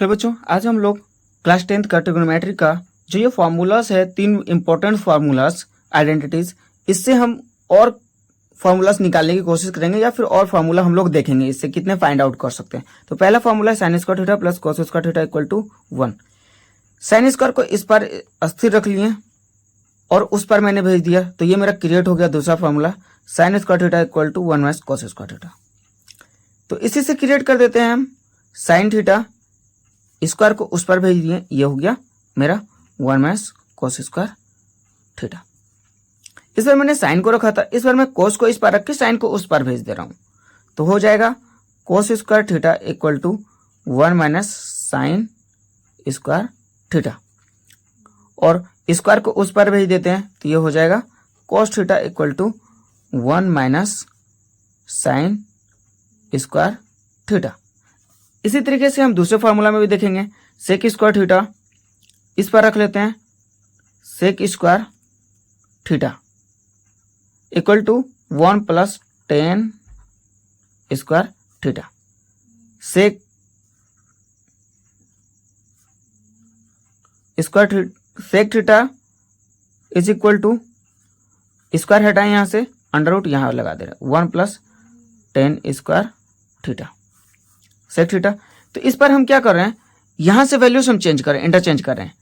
Hello बच्चों, आज हम लोग क्लास 10th का ट्रिग्नोमेट्री का जो ये फार्मूलाज है, तीन इंपॉर्टेंट फार्मूलाज आइडेंटिटीज, इससे हम और फार्मूलाज निकालने की कोशिश करेंगे या फिर और फार्मूला हम लोग देखेंगे इससे कितने फाइंड आउट कर सकते हैं। तो पहला फार्मूला है sine square theta plus cos square theta equal to 1। Sine square को इस पर स्थिर रख लिए और उस पर मैंने भेज दिया, तो ये मेरा क्रिएट हो गया दूसरा formula sine square theta equal to 1 minus cos square theta. तो इसी से क्रिएट कर देते हैं हम साइन थीटा स्क्वायर को उस पर भेज दिए, ये हो गया मेरा 1 माइनस कॉस स्क्वायर थीटा। इस बार मैंने साइन को रखा था, इस बार मैं कोस को इस पर रख के साइन को उस पर भेज दे रहा हूं, तो हो जाएगा cos square theta equal to 1 minus sine square theta. और स्क्वायर को उस पर भेज देते हैं, तो ये हो जाएगा cos theta equal to 1 minus sine square theta. इसी तरीके से हम दूसरे फार्मूला में भी देखेंगे, सेक स्क्वायर थीटा इस पर रख लेते हैं, sec square theta equal to 1 plus tan square theta. Sec theta is equal to square हटाएं यहां से, अंडर रूट यहां लगा दे रहे 1 plus tan square theta sec theta. तो इस पर हम क्या कर रहे हैं, यहां से वैल्यूज हम चेंज कर रहे हैं, इंटरचेंज कर रहे हैं।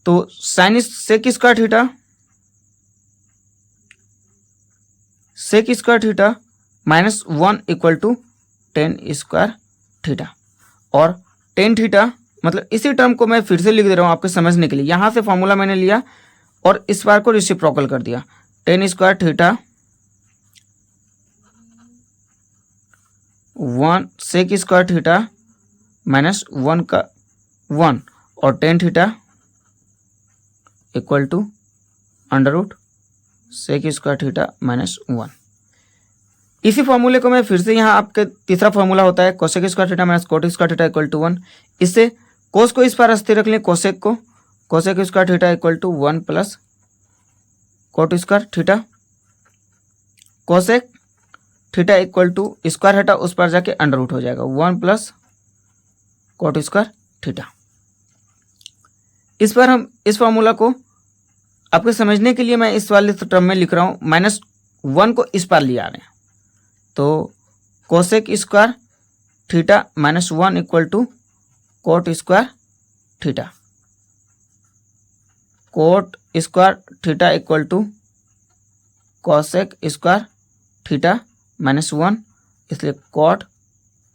तो sine sec square theta minus 1 equal to tan square theta. और टेन थीटा मतलब इसी टर्म को मैं फिर से लिख दे रहा हूं आपके समझने के लिए। यहां से फॉर्मूला मैंने लिया और इस बार को रेसिप्रोकल कर दिया, tan square theta 1 sec square theta minus 1 का 1 और tan theta equal to under root sec square theta minus 1। इसी फॉर्मूले को मैं फिर से यहाँ आपके तीसरा फॉर्मूला होता है cosec square theta minus cot square theta equal to 1। इससे कोस को इस पर स्थिर रख लें, cosec square theta equal to 1 plus cot square theta. Cosec theta equal to square हटा उस पर जाके अंडर रूट हो जाएगा 1 प्लस कोट स्क्वायर थीटा। इस पर हम इस फॉर्मूला को आपके समझने के लिए मैं इस वाले टर्म में लिख रहा हूं, माइनस 1 को इस पर ले आ रहे हैं, तो cosec square theta minus 1 equal to cot square theta. Cot square theta equal to cosec square theta minus 1, इसलिए cot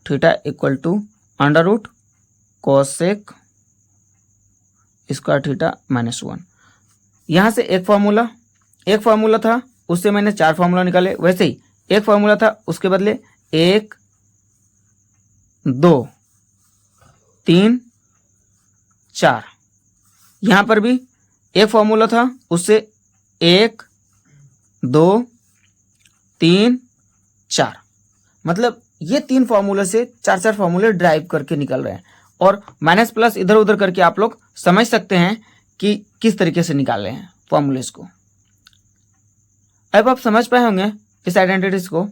theta equal to under root cosec square theta minus 1। यहां से एक फार्मूला था, उससे मैंने 4 फार्मूला निकाले। वैसे ही एक फार्मूला था, उसके बदले 1 2 3 4। यहां पर भी एक फार्मूला था, उससे 1 2 3 4, मतलब ये 3 फार्मूले से 4 फार्मूले ड्राइव करके निकल रहे हैं। और माइनस प्लस इधर उधर करके आप लोग समझ सकते हैं कि किस तरीके से निकाल रहे हैं फार्मूलेस को। अब आप समझ पाए होंगे इस आइडेंटिटीज को।